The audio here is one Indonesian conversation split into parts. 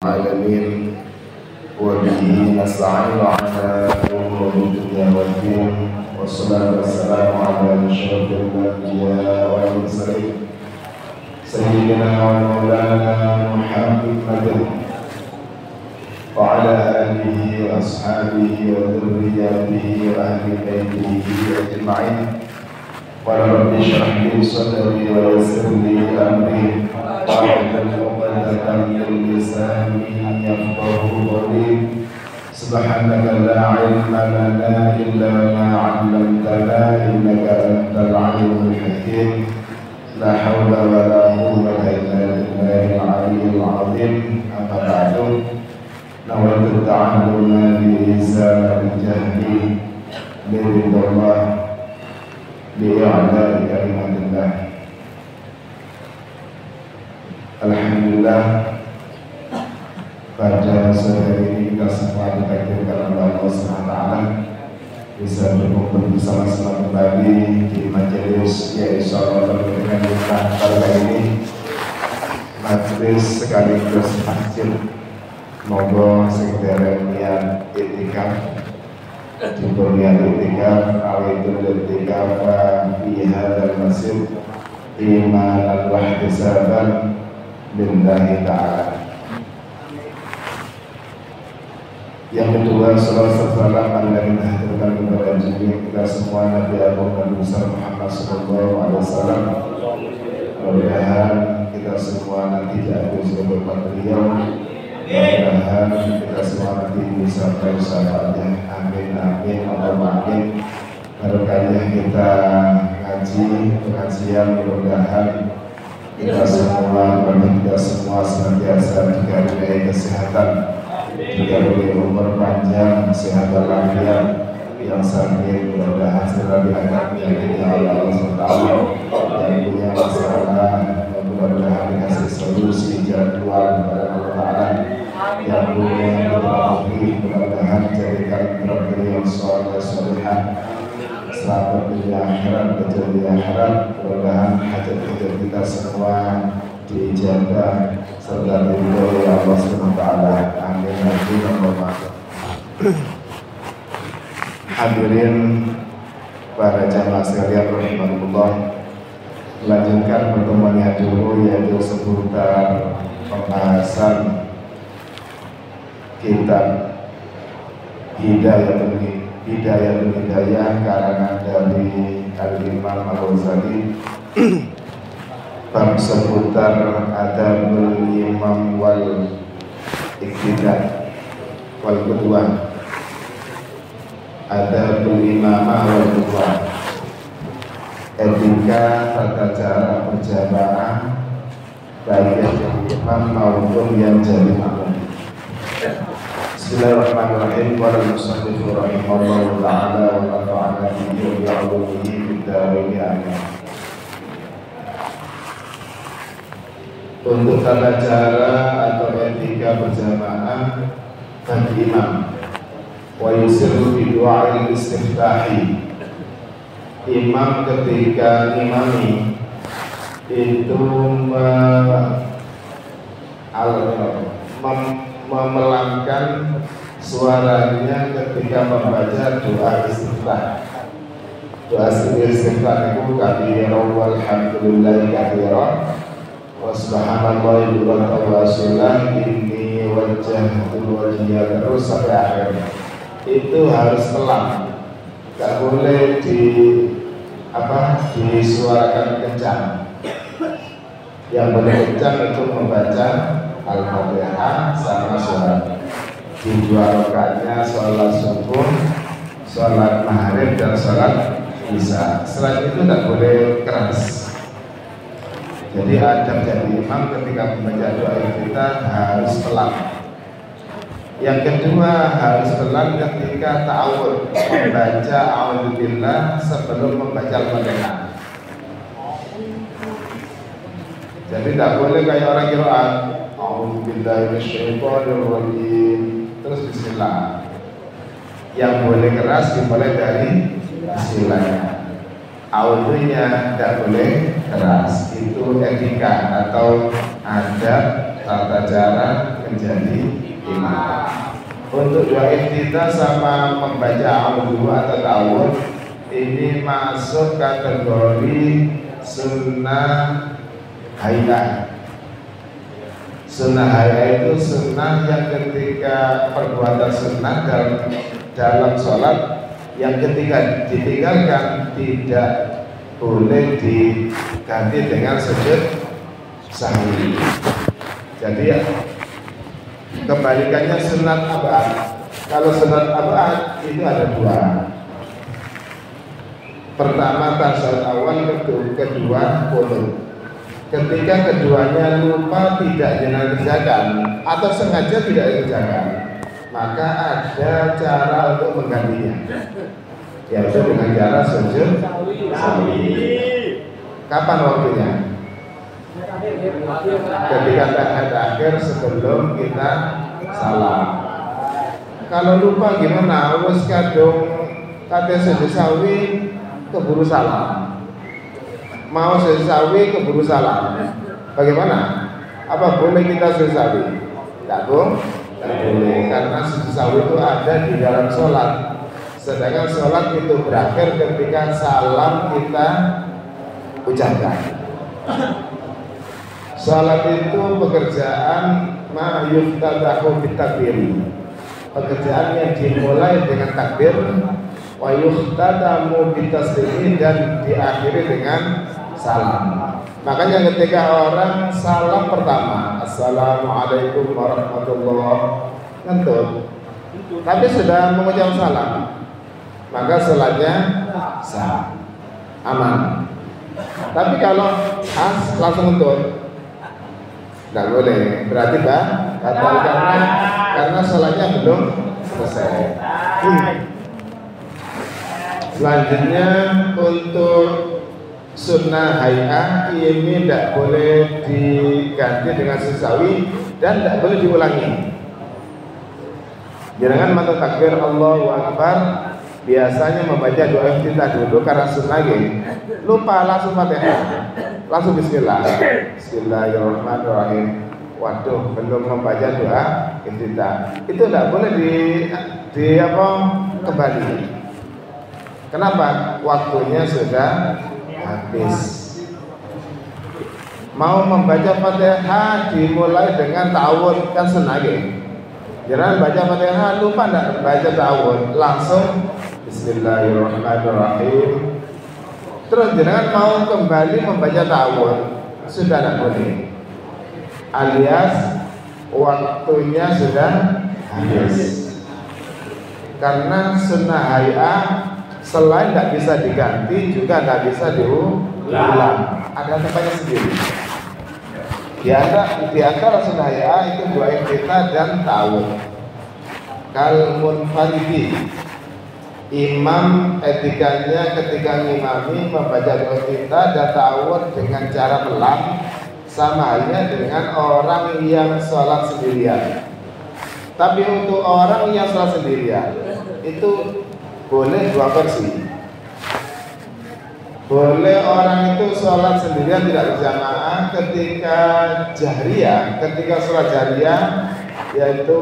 العالمين وبه نستعين على أمور الدنيا والدين والصلاة والسلام على أشرف الأنبياء والمرسلين سيدنا ومولانا محمد وعلى آله وأصحابه وذرياته وأهل بيته أجمعين قال رب اشرح لي صدري ويسر لي أمري واحلل عقدة من لساني يفقهوا قولي سبحانك لا علم لنا إلا ما علمتنا إنك أنت العليم الحكيم لا حول ولا قوة إلا بالله العلي العظيم أما بعد نويت التعلم بلسان الجهل برضا الله لإعلاء كلمة الله. Alhamdulillah, pada sore ini kita semua ditakdirkan oleh Allah SWT bisa berkumpul bersama-sama kembali di majelis Yaisal dengan kali ini majelis sekaligus masjid. Moga sekalian niat itikaf diberikan itikaf awaitul itikaf fi hadzal masjid imanan wa ihtisaban lillahi ta'ala. Yang kedua, salawat salam yang kita haturkan kepada junjungan kita semua Nabi Agung Nabi besar Muhammad sallallahu alaihi wasallam. Mudah-mudahan kita semua nanti jatuh sebagai beliau. Mudah-mudahan kita semua nanti bisa bersama-sama. Amin amin Allahumma amin. Barokahnya kita ngaji pengajian, mudah-mudahan kita semua senantiasa dikaruniai kesehatan, dikaruniai umur panjang, sehat walafiat, yang sakit mudah-mudahan segera diangkat penyakitnya oleh Allah SWT, yang punya masalah mudah-mudahan dikasih solusi jalan keluar kepada Allah Ta'ala, yang punya mudah-mudahan jadikan beliau soleh solehah selamat dunia akhirat, kecuali di akhirat. Mudah-mudahan hajat-hajat kita semua dijaga serta diridhoi oleh Allah Subhanahu wa taala. Amin amin Allahumma. Hadirin para jamaah sekalian rahimakumullah, melanjutkan pertemuan yang dulu yaitu seputar pembahasan kitab Hidayatul Hidayah karangan dari Al-Imam Al-Ghazali bab seputar adabul imam wal iqtidah wal qudwah, adabul imamah wal qudwah, etika tata cara berjamaah baik yang imam maupun yang jadi makmum. Bismillahirrahmanirrahim. Qala al-musannif rahimahullahu ta'ala wa nafa'ana bihi wa bi'ulumihi fid dharain amin. Untuk tata cara atau etika berjamaah bagi imam, wa yusirru bi du'a'il istiftahi. Imam ketika imami itu memelangkan suaranya ketika membaca doa istiftah. Doa istiftah itu kabiran walhamdulillahi kabiran wa subhanallahi wa ta'ala inni wajjahtu wajhiya terus sampai akhir. Itu harus pelan, gak boleh disuarakan kencang. Yang boleh kencang itu membaca Al-Fatihah sama suara. Di dua rakaatnya sholat subuh, sholat maghrib dan sholat isya. Selain itu tidak boleh keras. Jadi adab jadi imam ketika membaca doa kita harus pelan. Yang kedua harus pelan ketika ta'awud, membaca a'udzubillah sebelum membaca Al-Fatihah. Jadi tidak boleh kayak orang qiraat a'udzubillahi minasyaitonirrajim terus bismillah. Yang boleh keras dimulai dari bismillahnya. A'udzunya tidak boleh keras. Itu etika atau adab tata cara menjadi untuk doa iftitah sama membaca a'udzu atau ta'awudz ini masuk kategori sunnah hayat. Sunnah hayat itu sunnah yang ketika perbuatan sunnah dalam sholat yang ketika ditinggalkan tidak boleh diganti dengan sujud sahwi. Jadi ya, kebalikannya sunat abad. Kalau sunat abad itu ada dua. Pertama tasyahud awal, kedua qunut. Ketika keduanya lupa tidak dikerjakan atau sengaja tidak dikerjakan, maka ada cara untuk menggantinya, yaitu dengan cara sujud sahwi. Kapan waktunya? Ketika tahiyat akhir sebelum kita salam. Kalau lupa gimana? Wes kadung kate sujud sahwi keburu salam. Mau sujud sahwi keburu salam. Bagaimana? Apa boleh kita sujud sahwi? Tidak boleh, karena sujud sahwi itu ada di dalam sholat. Sedangkan sholat itu berakhir ketika salam kita ucapkan. Salat itu pekerjaan ma'yuftadahu bitakbir, pekerjaan yang dimulai dengan takbir, wa yuftadamu bitaslimi, dan diakhiri dengan salam. Makanya ketika orang salam pertama, assalamualaikum warahmatullahi wabarakatuh, tapi sudah mengucap salam, maka salatnya sah, aman. Tapi kalau langsung untuk tidak boleh, berarti batal karena sholatnya belum selesai. Selanjutnya untuk sunnah hay'ah ini tidak boleh diganti dengan susawi dan tidak boleh diulangi. Jangan mantu takbir Allahu Akbar, biasanya membaca doa iftitah dulu karena sunnah lupa langsung Fatihah, langsung bismillah. Bismillahirrahmanirrahim. Waduh, belum membaca doa iftitah. Itu tidak boleh kembali. Kenapa? Waktunya sudah habis. Mau membaca Fatihah dimulai dengan ta'awudz kan sunnah. Jangan baca Fatihah lupa tidak baca ta'awudz, langsung Bismillahirrahmanirrahim. Terus jangan mau kembali membaca ta'awudz, sudah tidak boleh, alias waktunya sudah habis. Karena sunnah hay'ah selain tidak bisa diganti juga tidak bisa diulang, ada tempatnya sendiri. Di antara sunnah hay'ah itu doa iftitah dan ta'awudz. Kal munfaridi, imam etikanya ketika ngimami membaca doa iftitah dan ta'awudz dengan cara pelan, sama halnya dengan orang yang sholat sendirian. Tapi untuk orang yang sholat sendirian itu boleh dua versi. Boleh orang itu sholat sendirian tidak berjamaah ketika jahriyah, ketika sholat jahriyah, yaitu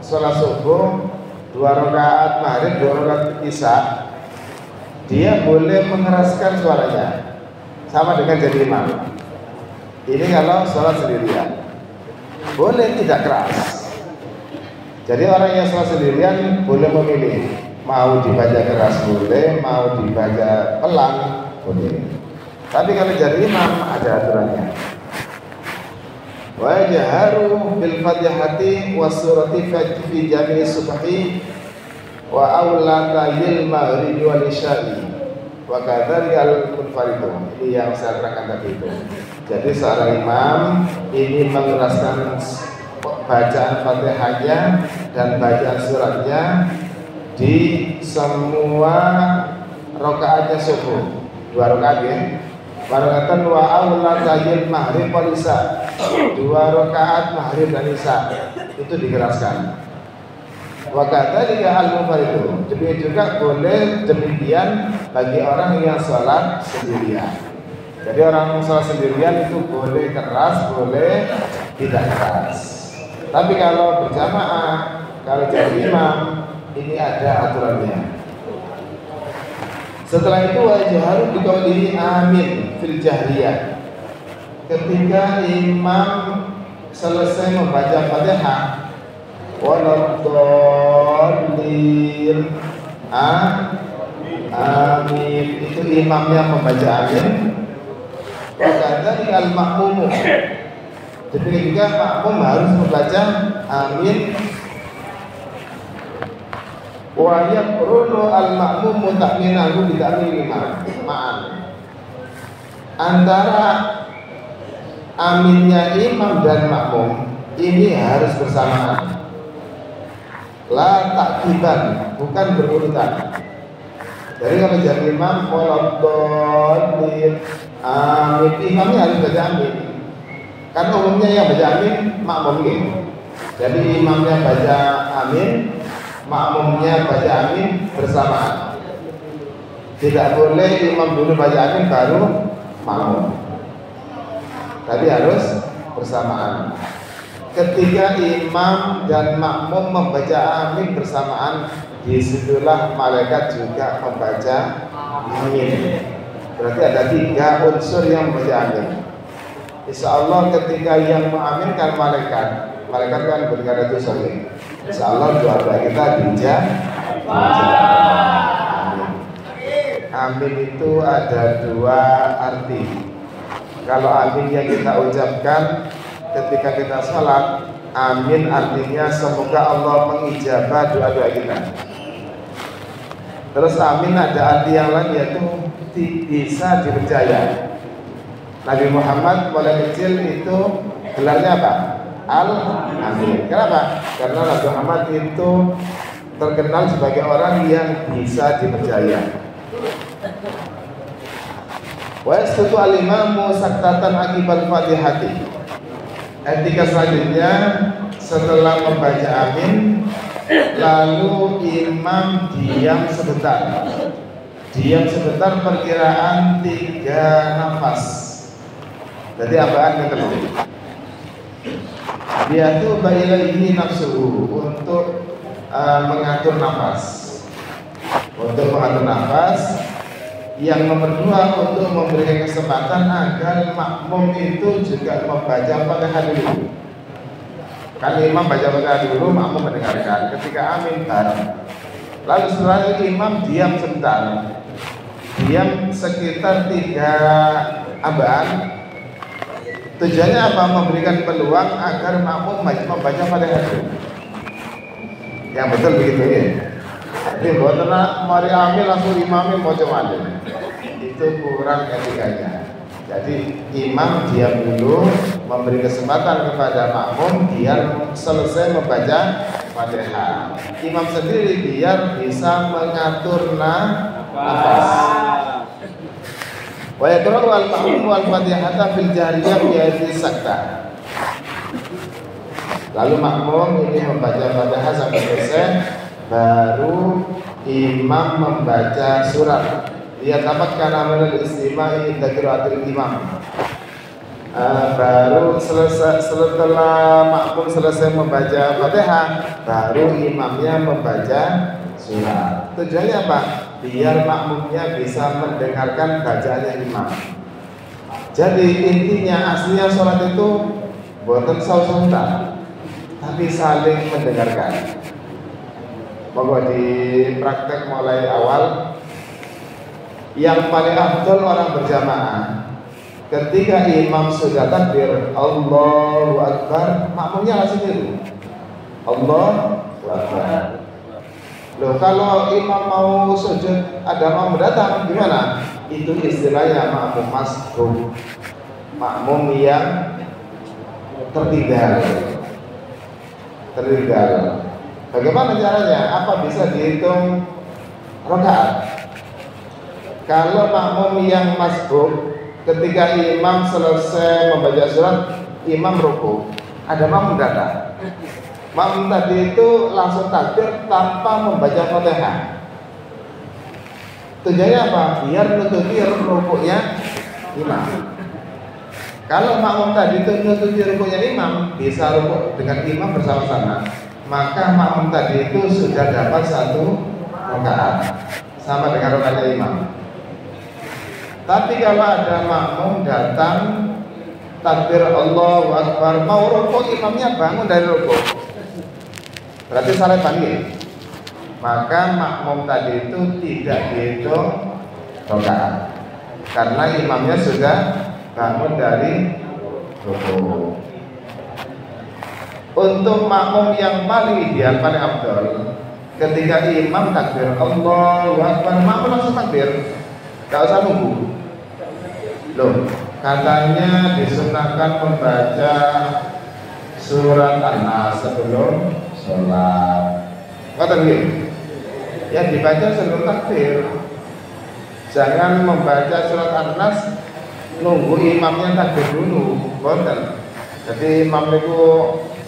sholat subuh 2 rakaat maghrib 2 rakaat isya, dia boleh mengeraskan suaranya sama dengan jadi imam. Ini kalau sholat sendirian boleh tidak keras. Jadi orang yang sholat sendirian boleh memilih, mau dibaca keras boleh, mau dibaca pelan boleh. Tapi kalau jadi imam ada aturannya. Wa jaharu bil fatihati was surati fi jami'i subhi wa awlatayil maghribi wal isya'i wa kadzalika al-munfaridun. Ini yang saya terangkan tadi itu. Jadi seorang imam ini mengeraskan bacaan Fatihahnya dan bacaan suratnya di semua rakaatnya subuh, 2 rakaat ya. Barakatan wa awlatayil maghrib wal isya, 2 rakaat maghrib dan isya itu dikeraskan. Wa kadzalika al-munfaridun. Demikian juga boleh demikian bagi orang yang sholat sendirian. Jadi orang sholat sendirian itu boleh keras, boleh tidak keras. Tapi kalau berjamaah, Kalau jadi imam ini ada aturannya. Setelah itu wajharu biqaulihi amin fil jahriyah. Ketika imam selesai membaca Fatihah, waladhdallin, amin, itu imamnya membaca amin. Wakadzalika al-ma'mumu, demikian juga makmum harus membaca amin. Wa yaqrunu al-ma'mumu ta'minahu bi ta'mini ma'an. Antara aminnya imam dan makmum ini harus bersamaan. La ta'qiban, bukan berurutan. Jadi kalau jadi imam waladhdallin amin, imamnya harus baca amin. Karena umumnya yang baca amin makmum gitu. Jadi imamnya baca amin, makmumnya baca amin bersamaan. Tidak boleh imam dulu baca amin baru makmum. Tadi harus bersamaan. Ketika imam dan makmum membaca amin bersamaan, disitulah malaikat juga membaca amin. Berarti ada 3 unsur yang membaca amin. Insya Allah ketika yang mengaminkan malaikat kan berkata itu sorry. Insya Allah doa kita dijawab. Amin itu ada 2 arti. Kalau amin yang kita ucapkan ketika kita sholat, amin artinya semoga Allah mengijabah doa-doa kita. Terus amin ada arti yang lain, yaitu bisa dipercaya. Nabi Muhammad mulai kecil itu gelarnya apa? Al-Amin. Kenapa? Karena Nabi Muhammad itu terkenal sebagai orang yang bisa dipercaya. Wa yasqutu al-imamu saktatan aqibal fatihati. Etika selanjutnya setelah membaca amin, lalu imam diam sebentar. Diam sebentar perkiraan 3 nafas. Jadi apaan kata Nabi? Dia tuh bailaihi nafsuhu untuk mengatur nafas. Untuk mengatur nafas. Yang nomor 2 untuk memberikan kesempatan agar makmum itu juga membaca Fatihah dulu. Kan imam baca Fatihah dulu, makmum mendengarkan. Ketika amin bareng. Lalu setelah itu imam diam sebentar. Diam sekitar 3 abad. Tujuannya apa? Memberikan peluang agar makmum membaca Fatihah dulu. Yang betul begitu ya. Jadi buat mari amin langsung imamnya mau coba itu kurang etikanya. Jadi imam diam dulu, memberi kesempatan kepada makmum biar selesai membaca Fatihah. Imam sendiri biar bisa mengatur nafas. Wa yaqra'u al-ma'mum wal Fatihata fil jahriyah bi sakta. Lalu makmum ini membaca Fatihah sampai selesai, baru imam membaca surat. Lihat apa karena menurut istimai takbiratul imam. Baru setelah makmum selesai membaca Fatihah, baru imamnya membaca surat. Tujuannya apa? Biar makmumnya bisa mendengarkan bacaannya imam. Jadi intinya aslinya sholat itu bukan sautan, tapi saling mendengarkan. Bahwa di praktek mulai awal, yang paling afdal orang berjamaah. Ketika imam sudah takbir Allahu Akbar, makmumnya langsung tiru Allahu Akbar. Loh, kalau imam mau sujud ada mau mendatang gimana? Itu istilahnya makmum masbuk, makmum yang tertinggal. Bagaimana caranya? Apa bisa dihitung rakaat? Kalau makmum yang masbuk, ketika imam selesai membaca surat, imam ruku, ada makmum datang. Makmum tadi itu langsung takbir tanpa membaca Fatihah. Tujuannya apa? Biar nutupi rukunya imam. Kalau makmum tadi itu nutupi rukunya imam, bisa ruku dengan imam bersama-sama. maka makmum tadi itu sudah dapat 1 rakaat sama dengan rakaatnya imam. Tapi kalau ada makmum datang takbir Allahu Akbar, mau rukuk, imamnya bangun dari rukuk, berarti salah panggil, maka makmum tadi itu tidak dihitung rakaat karena imamnya sudah bangun dari rukuk. Untuk makmum yang paling ideal, paling afdal, ketika imam takbir Allahu Akbar, makmum langsung takbir, gak usah nunggu. Loh, katanya disunahkan membaca surat An-Nas sebelum sholat. Kata begini, ya dibaca sebelum takbir. Jangan membaca surat An-Nas nunggu imamnya takbir dulu. Betul. Jadi imam itu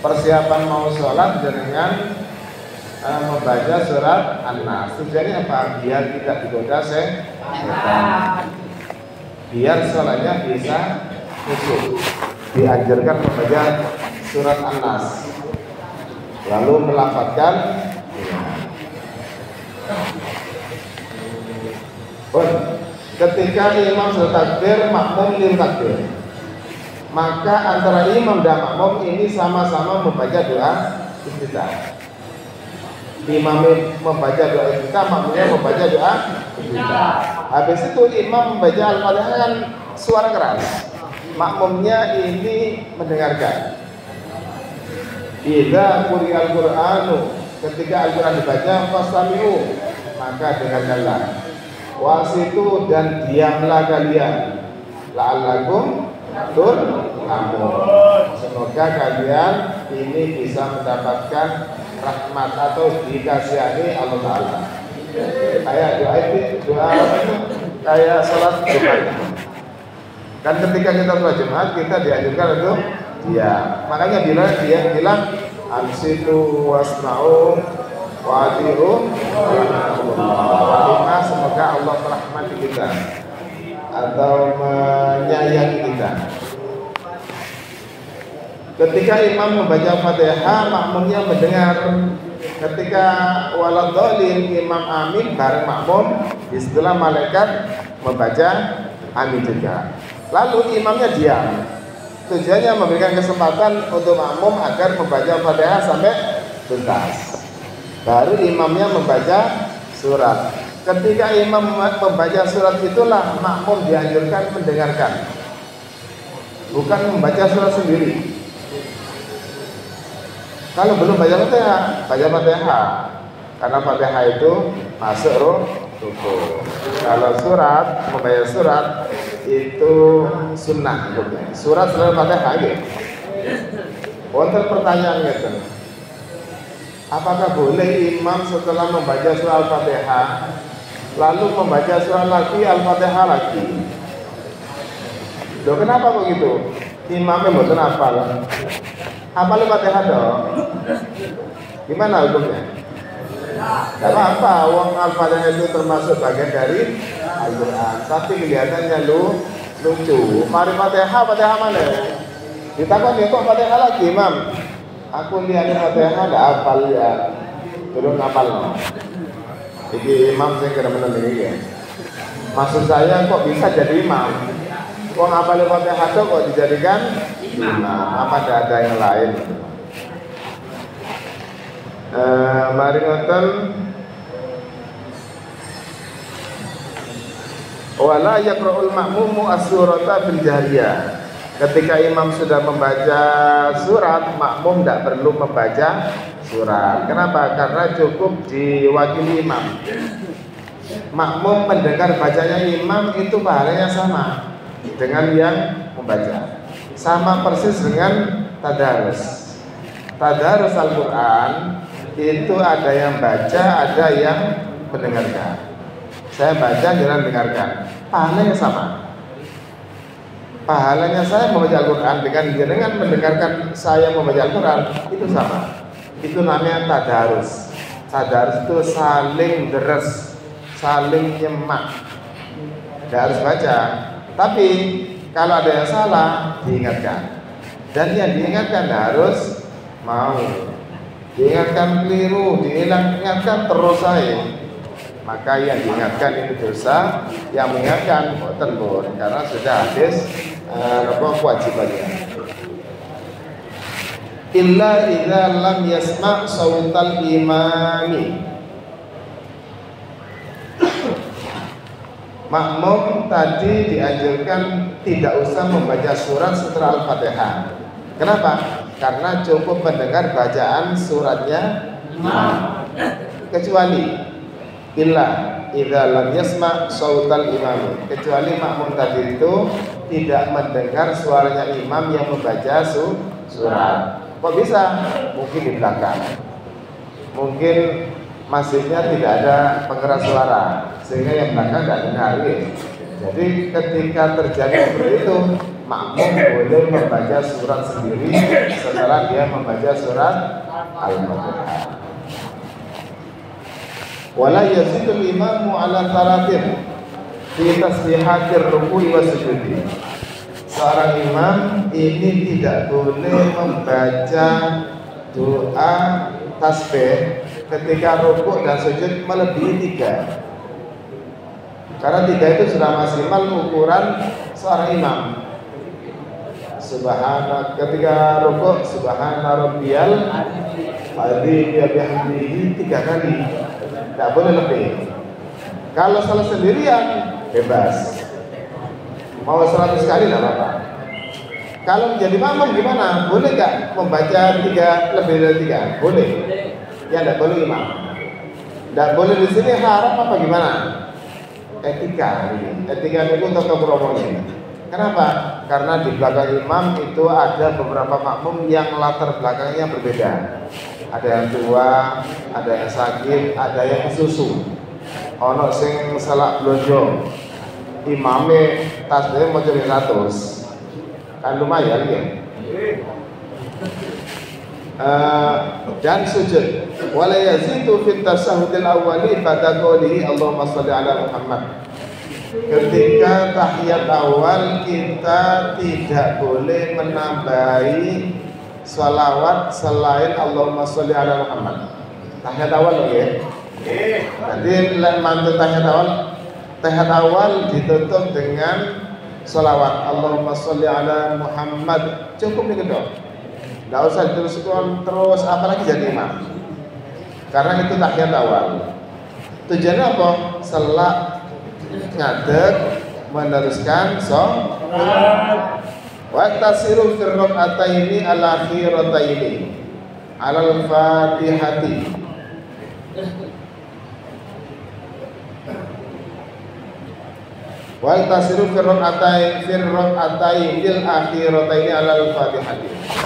persiapan mau sholat dengan membaca surat An-Nas. Tujuannya apa? Biar tidak digoda setan, biar sholatnya bisa khusyuk. Dianjurkan membaca surat An-Nas, lalu melafadzkan ketika imam sudah takbir, makmum lim takbir, maka antara imam dan makmum ini sama-sama membaca doa iftitah. Imam membaca doa iftitah, makmumnya membaca doa iftitah. Habis itu imam membaca Al-Fatihah kan suara keras, makmumnya ini mendengarkan. Idza quri'al Qur'anu, ketika Al-Qur'an dibaca, fastami'u, maka dengarkanlah. Wasitu, dan diamlah kalian, la'allakum turhamun, semoga kalian ini bisa mendapatkan rahmat atau dikasihani Allah Ta'ala. Kayak doa itu kayak sholat Jumat. Kan ketika kita sholat Jumat, kita dianjurkan untuk makanya dia bilang ansitu wasma'u wa ati'u wa semoga Allah merahmati kita atau menyayangi kita. Ketika imam membaca Fatihah, makmumnya mendengar. Ketika waladhdallin, imam amin bareng makmum, setelah malaikat membaca amin juga. Lalu imamnya diam. Tujuannya memberikan kesempatan untuk makmum agar membaca Fatihah sampai tuntas. Baru imamnya membaca surat. Ketika imam membaca surat, itulah makmum dianjurkan mendengarkan, bukan membaca surat sendiri. Kalau belum baca Fatihah, baca Fatihah, karena Fatihah itu masuk rukuk. Kalau surat, membaca surat itu sunnah. Surat selain Fatihah gitu. Wonten pertanyaan gitu, apakah boleh imam setelah membaca surah Al-Fatihah lalu membaca surah lagi Al-Fatihah lagi? Loh, kenapa begitu? Imamnya mboten hafal. Hafal Al-Fatihah dong. Gimana hukumnya? Tidak apa-apa, wong Al-Fatihah itu termasuk bagian dari Al-Quran. Tapi kelihatannya lucu. Mari Fatihah mana? Ditakoni kok Fatihah lagi, Imam? Aku lihat Fatihah nggak hafal ya. Turun hafal no. Jadi imam saya kira menang ya. Maksud saya kok bisa jadi imam? Kok hafal Fatihah kok dijadikan imam? Apa ada yang lain? Mari ngoten. Wala yaqra'ul ma'mumu as-surata fil jahriyah. Ketika imam sudah membaca surat, makmum tidak perlu membaca surat. Kenapa? Karena cukup diwakili imam. Makmum mendengar bacanya imam itu pahalanya sama dengan yang membaca. Sama persis dengan tadarus. Tadarus Al-Quran itu ada yang baca, ada yang mendengarkan. Saya baca, jangan dengarkan. Pahalanya sama. Pahalanya saya membaca Al-Quran dengan mendengarkan saya membaca Al-Quran itu sama. Itu namanya tadarus. Tadarus itu saling deres, saling nyemak. Tidak harus baca. Tapi kalau ada yang salah diingatkan. Dan yang diingatkan harus mau. diingatkan keliru, diingatkan terus saya, maka yang diingatkan itu dosa, yang mengingatkan tentu karena sudah habis kewajibannya. Illa idza lam yasma' sautal imami. Makmum tadi dianjurkan tidak usah membaca surat setelah Al-Fatihah. Kenapa? Karena cukup mendengar bacaan suratnya imam. Kecuali illa idza lam yasma' sautal imam. Kecuali makmum tadi itu tidak mendengar suaranya imam yang membaca surat. Kok bisa? Mungkin di belakang. Mungkin masjidnya tidak ada pengeras suara sehingga yang belakang tidak dengar. Jadi ketika terjadi seperti itu, makmum boleh membaca surat sendiri setelah dia membaca surat Al-Fatihah. Wala yazidul imamu ala taratin fi tasbihatir ruku'i wa sujudi. Seorang imam ini tidak boleh membaca doa tasbih ketika rukuk dan sujud melebihi 3. Karena 3 itu sudah maksimal ukuran seorang imam. Subhana ketika rukuk subhana rabbiyal azim bihamdihi 3 kali. Tidak boleh lebih. Kalau salah sendirian bebas. Mau 100 kali tidak apa-apa. Kalau menjadi makmum gimana? Boleh nggak membaca 3 lebih dari 3? Boleh. Ya tidak boleh imam. Tidak boleh di sini haram apa gimana? Etika ini. Etika itu untuk kepromonya. Kenapa? Karena di belakang imam itu ada beberapa makmum yang latar belakangnya berbeda. Ada yang tua, ada yang sakit, ada yang susu. Ono sing salah blonjo. Imame tasbih mau jadi 100. Kan lumayan ya. Dan sujud. Wala yazidu fit tasahhudil awwali pada qoulihi Allahumma shalli ala Muhammad. Ketika tahiyat awal kita tidak boleh menambahi sholawat selain Allahumma sholli ala Muhammad. Tahiyat awal ya. Jadi mantun tahiyat awal ditutup dengan sholawat Allahumma sholli ala Muhammad. Cukup nih dong. Nggak usah diteruskan terus apalagi jadi imam. Karena itu tahiyat awal. Tujuannya apa? Selak ngadeg meneruskan sholat. Wa tasiru fir rak'ataini al-akhirataini alal Fatihati. Wa tasiru fir rak'ataini al-akhirataini alal Fatihati.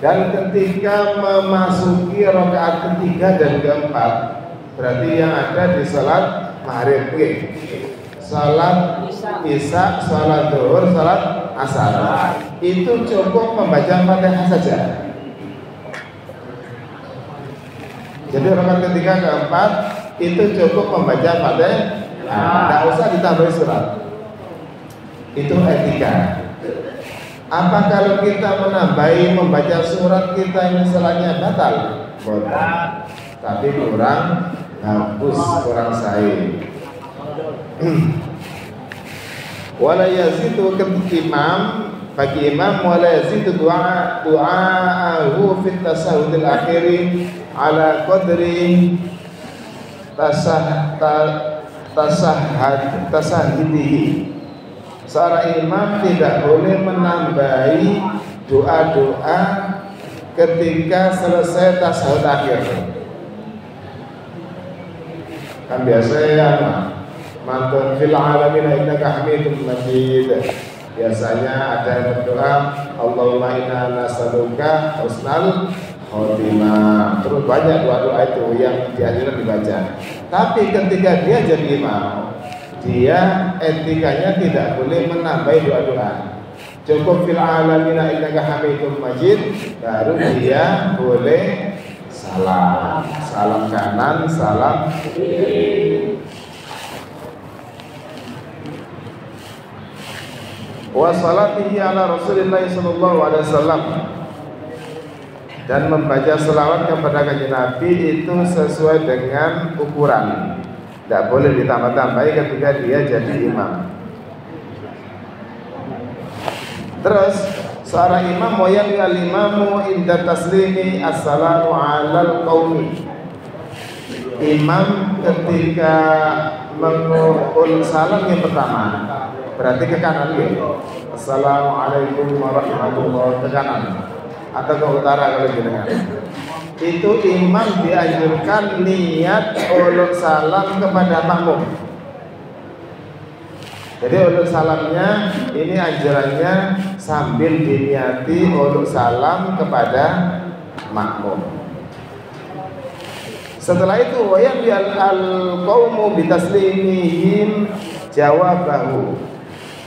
Dan ketika memasuki rakaat ketiga dan keempat, berarti yang ada di salat maghrib, salat isya, salat zuhur, salat asar, itu cukup membaca Fatihah saja. Jadi rakaat ketiga keempat itu cukup membaca Fatihah, tidak usah ditambah surat. Itu etika. Apa kalau kita menambahi membaca surat kita ini salahnya batal? Batal. Tapi kurang bagus, kurang sahih. Wala yazidu imam bagi imam wala yazidu du'a'ahu fit tasahhudil akhiri ala qadri tasahhudihi. Seorang imam tidak boleh menambahi doa-doa ketika selesai tasyahud akhir. Kan biasanya mantun fil alamin innaka hamidum majid. Biasanya ada yang berdoa Allahumma inna nas'aluka husnal khotimah. Terus banyak doa-doa itu yang dianjurkan dibaca. Tapi ketika dia jadi imam, dia etikanya tidak boleh menambah doa-doa. Cukup fil alamina innaka hamidum majid, baru dia boleh salam. Salam kanan, salam kiri. Wa salatihi ala Rasulillah sallallahu alaihi wasallam. dan membaca selawat kepada kanjeng Nabi itu sesuai dengan ukuran, tidak boleh ditambah-tambahi ketika dia jadi imam. Terus seorang imam moyan al-imamu inda taslimi assalamu alal qaumi. Imam ketika mengul salam yang pertama berarti ke kanan ya. Assalamualaikum warahmatullahi wabarakatuh, ke kanan atau ke utara kalau jenengan. Itu imam dianjurkan niat ulul salam kepada makmum. Jadi ulul salamnya ini anjurannya sambil diniati ulul salam kepada makmum. Setelah itu wayam al qaumu bitaslimihim jawabahu.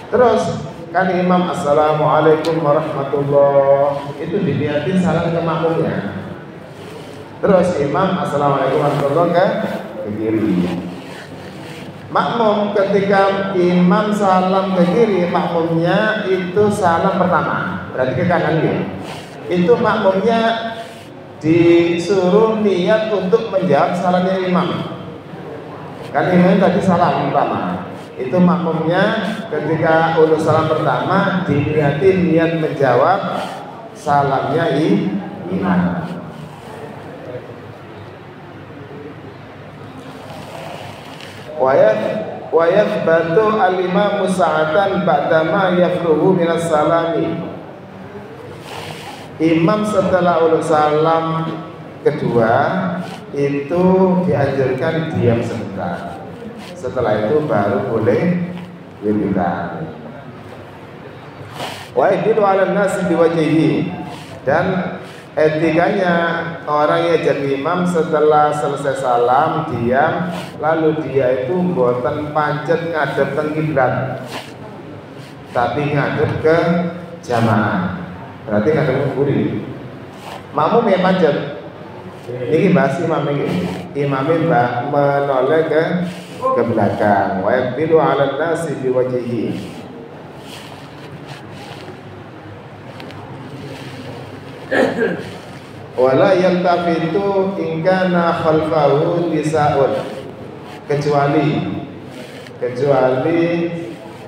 Terus kan imam assalamualaikum warahmatullahi itu diniati salam ke makmumnya. Terus imam assalamualaikum warahmatullahi ke kiri. Makmum ketika imam salam ke kiri, makmumnya itu salam pertama, berarti ke kanan ya. Itu makmumnya disuruh niat untuk menjawab salamnya imam. Kan imam tadi salam pertama, itu makmumnya ketika ulul salam pertama diniatin niat menjawab salamnya imam. Wayat batu al-imamu sa'atan ba'dama yafruhu minas salami. Imam setelah ulul salam kedua itu dianjurkan diam sebentar. Setelah itu baru boleh wiridan. Wa idilu 'alan nasi biwajhihi, dan etikanya orang yang jadi imam setelah selesai salam diam, lalu dia itu mboten pancet ngadep teng kiblat, tapi ngadep ke jamaah, berarti ngadep ke kiri. Makmum ya pancet. Ini bahas imam ini. Imamnya menoleh ke belakang. Wa yaqbilu 'alan nasi biwajhihi. Wala yaltafitu in kana khalfahu nisaun, kecuali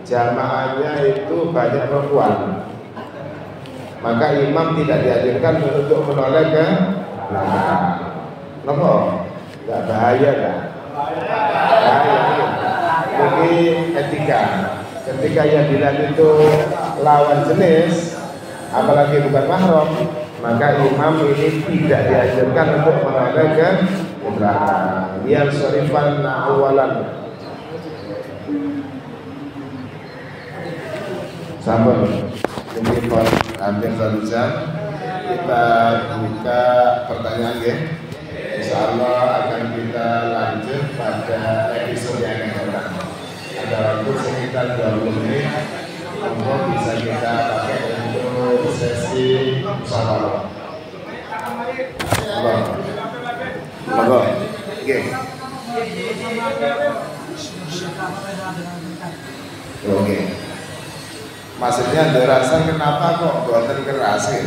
jamaahnya itu banyak perempuan, maka imam tidak dianjurkan untuk menoleh ke belakang. Kenapa? Enggak bahaya kan? Bahaya. Jadi ketika yang bilang itu lawan jenis, apalagi bukan mahram, maka imam ini tidak diajarkan untuk menoleh ke belakang. Yang syarifan awalan. Sabar. Ini hampir 1 jam. Kita buka pertanyaan ya. Insyaallah akan kita lanjut pada episode yang akan datang. Ada waktu sekitar 20 menit untuk bisa kita pakai untuk sesi musyawarah. Monggo. Oke. Oke. Maksudnya derasa kenapa kok buatan keras ya?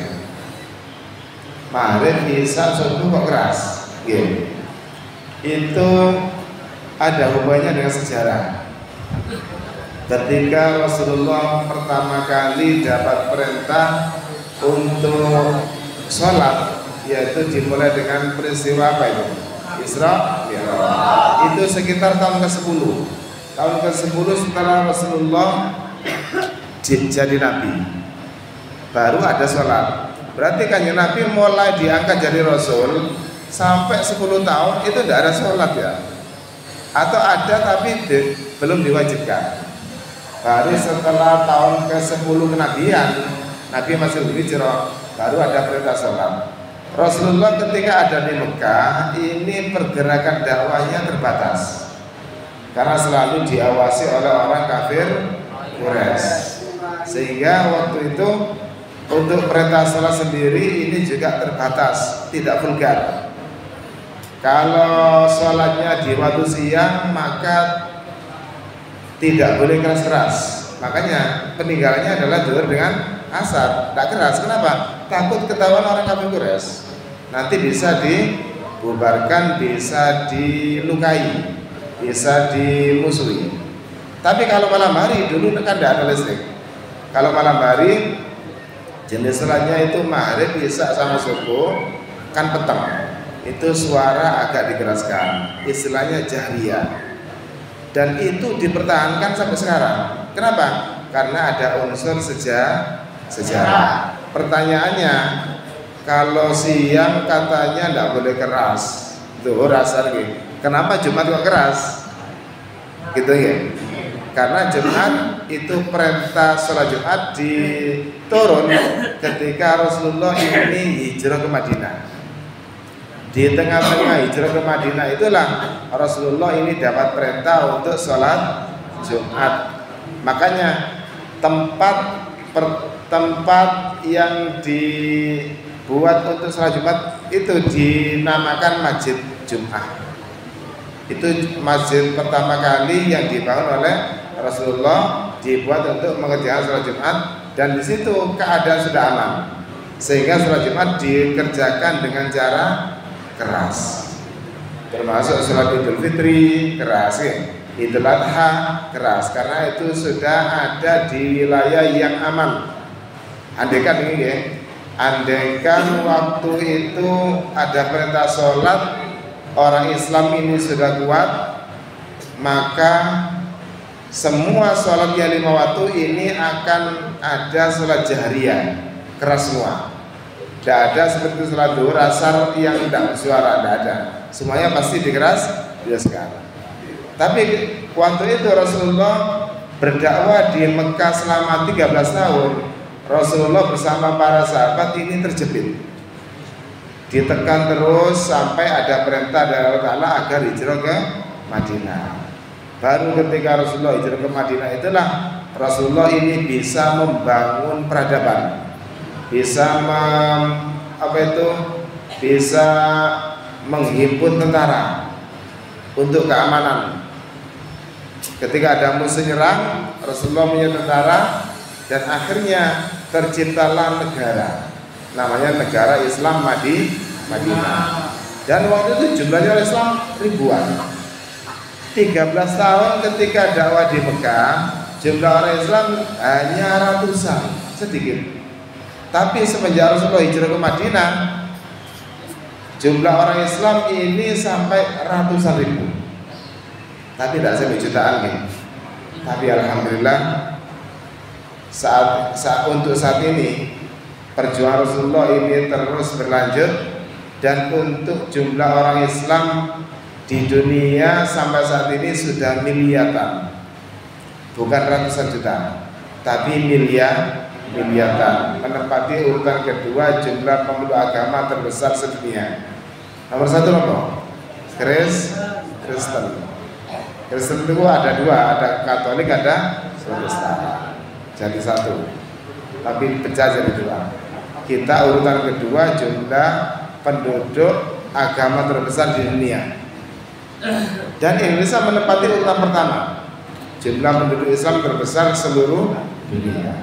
Kemarin bisa subuh kok keras. Oke. Itu ada hubungannya dengan sejarah. Ketika Rasulullah pertama kali dapat perintah untuk sholat, yaitu dimulai dengan peristiwa apa itu? Isra Mi'raj. Itu sekitar tahun ke-10. Tahun ke-10 setelah Rasulullah jadi Nabi, baru ada sholat. Berarti kanjeng Nabi mulai diangkat jadi Rasul sampai 10 tahun itu tidak ada sholat ya? Atau ada tapi belum diwajibkan. Baru setelah tahun ke-10 kenabian, Nabi masih berhijrah, baru ada perintah sholat. Rasulullah ketika ada di Mekah, ini pergerakan dakwahnya terbatas karena selalu diawasi oleh orang kafir Quraisy. Sehingga waktu itu untuk perintah sholat sendiri ini juga terbatas, tidak vulgar. Kalau sholatnya di waktu siang maka tidak boleh keras-keras. Makanya peninggalannya adalah zuhur dengan asar, tak keras. Kenapa? Takut ketahuan orang kafir Quraisy. nanti bisa dibubarkan, bisa dilukai, bisa dimusuhi. Tapi kalau malam hari, dulu kan tidak ada listrik. Kalau malam hari jenis lainnya itu maghrib, isya sama subuh kan petang. Itu suara agak dikeraskan, istilahnya jahriyah. Dan itu dipertahankan sampai sekarang. Kenapa? Karena ada unsur sejarah. Pertanyaannya, kalau siang katanya tidak boleh keras, zuhur asar gitu. Kenapa Jumat kok keras? Gitu ya. Karena Jumat itu perintah sholat Jumat diturun ketika Rasulullah ini hijrah ke Madinah. Di tengah-tengah hijrah ke Madinah itulah Rasulullah ini dapat perintah untuk sholat Jumat. Makanya tempat yang dibuat untuk sholat Jumat itu dinamakan Masjid Jum'ah. Itu masjid pertama kali yang dibangun oleh Rasulullah, dibuat untuk mengerjakan sholat Jumat, dan di situ keadaan sudah aman, sehingga sholat Jumat dikerjakan dengan cara keras, termasuk sholat Idul Fitri keras, ya. Idul Adha keras, karena itu sudah ada di wilayah yang aman. Andaikan ini ya, andaikan waktu itu ada perintah sholat, orang Islam ini sudah kuat, maka semua sholat yang 5 waktu ini akan ada sholat jahriyah, keras semua. Tidak ada seperti sholat zuhur asar yang tidak bersuara, tidak ada. Semuanya pasti dikeras sekarang. Tapi waktu itu Rasulullah berdakwah di Mekah selama 13 tahun. Rasulullah bersama para sahabat ini terjepit, ditekan terus sampai ada perintah dari Allah Ta'ala agar hijrah ke Madinah. Baru ketika Rasulullah hijrah ke Madinah itulah Rasulullah ini bisa membangun peradaban, bisa bisa menghimpun tentara untuk keamanan. Ketika ada musuh nyerang, Rasulullah punya tentara, dan akhirnya terciptalah negara, namanya negara Islam Madinah. Dan waktu itu jumlahnya Islam ribuan. 13 tahun ketika dakwah di Mekah, jumlah orang Islam hanya ratusan, sedikit. Tapi semenjak Rasulullah hijrah ke Madinah, jumlah orang Islam ini sampai ratusan ribu. Tapi tidak sampai jutaan nih. Tapi alhamdulillah untuk saat ini perjuangan Rasulullah ini terus berlanjut, dan untuk jumlah orang Islam di dunia sampai saat ini sudah miliaran, bukan ratusan juta, tapi miliaran, menempati urutan kedua jumlah pemeluk agama terbesar sedunia. Nomor 1 apa? Kristen. Kristen itu ada 2, ada Katolik, ada Protestan. Jadi 1, tapi pecah jadi 2. Kita urutan kedua jumlah penduduk agama terbesar di dunia, dan Indonesia menempati urutan pertama, jumlah penduduk Islam terbesar seluruh dunia.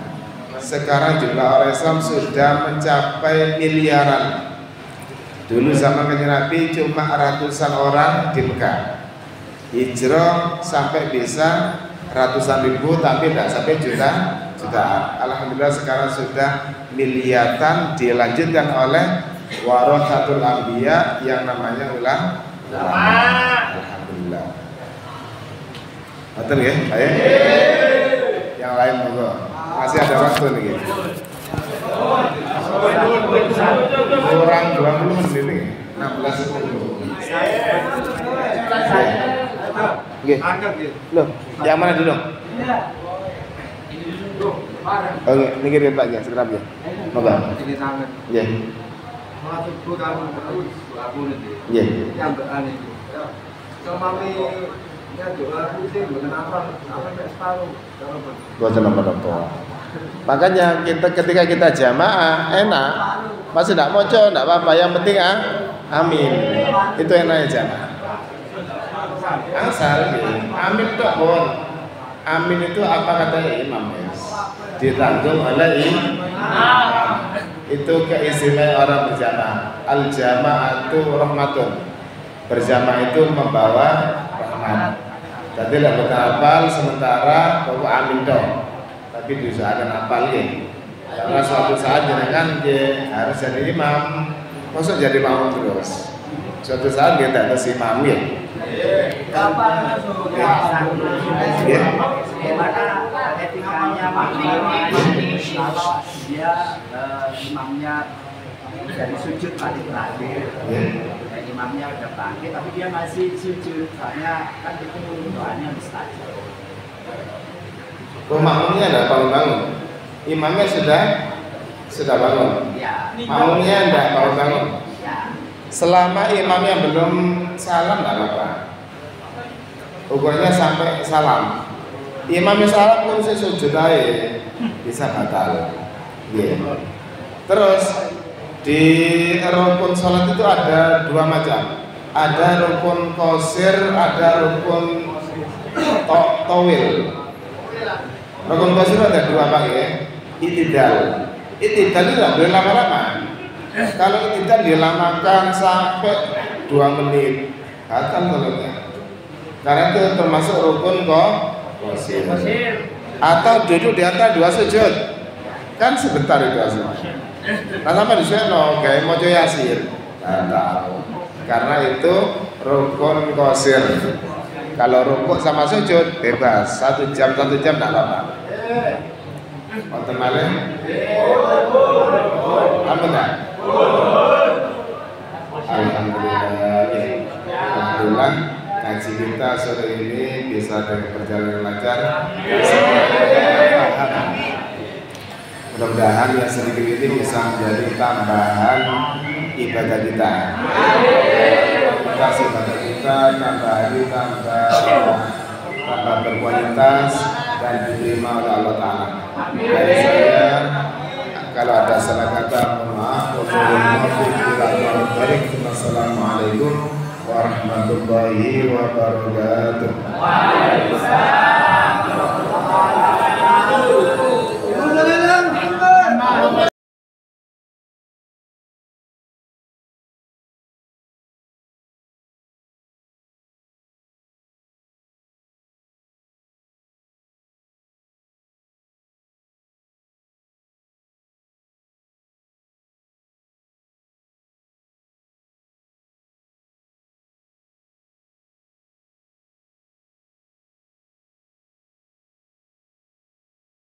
Sekarang jumlah orang Islam sudah mencapai miliaran. Dulu zaman Kanjeng Nabi cuma ratusan orang di Mekah, hijrah sampai bisa ratusan ribu, tapi tidak sampai jutaan. Alhamdulillah sekarang sudah miliaran, dilanjutkan oleh warathatul anbiya yang namanya ulama. Alhamdulillah. Betul ya? Ayo. Yang lain monggo. Masih ada waktu nih. Kurang 20 menit nih. 16:10. Oke. Loh, yang mana dulu? Oke, ini kirim Pak ya, segera ya. Moga. Ini tangan. Iya. Masuk kamu terus aku nanti. Iya. Yang berani. Kalau mami ya doa pusing bukan apa separuh. Bukan apa-apa. Makanya ketika kita jamaah enak, masih tidak moco, tidak apa-apa. Yang penting amin. Itu enaknya jamaah. Asal amin tok bon. Amin itu apa katanya imam ya? Ditanggung oleh imam. itu keistimewaan orang berjamaah. Al jama'atu rahmatun. Berjamaah itu membawa rahmat. Jadi tidak betul hafal sementara bawa amin dong. Tapi diusahakan hafal ya. Karena suatu saat jenengan harus jadi imam. Maksud jadi imam terus. Suatu saat kita harus imam ya. Bagaimana etikanya kalau dia imamnya dari sujud tadi terakhir, imamnya udah bangkit tapi dia masih sujud, soalnya kan itu doanya mustajab. Makmumnya tidak bangun-bangun, imamnya sudah bangun, Ya. makmumnya tidak bangun-bangun. Ya. Selama imamnya belum salam tidak apa-apa. Ukurnya sampai salam. Imamnya salam pun sujud aja bisa batal. Yeah. Terus di rukun sholat itu ada dua macam. Ada rukun qasir, ada rukun tawil. Rukun qasir ada dua Pak ya. Itidal. Itidal itu tidak boleh lama-lama. Kalau itidal dilamakan sampai 2 menit, batal sholatnya. Karena itu termasuk rukun qasir. Atau duduk di antara 2 sujud. Kan sebentar itu aslinya. Nah sama disuruh kayak mojo yasir. Batal. Karena itu rukun qasir. Kalau rukuk sama sujud bebas 1 jam tidak apa-apa. Wonten malih? Ampun tak? Alhamdulillah ngaji kita sore ini bisa dengan berjalan lancar. Mudah-mudahan yang sedikit ini bisa menjadi tambahan ibadah kita. Kualitas ibadah kita tambah hari tambah berkualitas dan diterima oleh Allah Ta'ala. Dari saya kalau ada salah kata mohon maaf. Wassalamualaikum warahmatullahi wabarakatuh.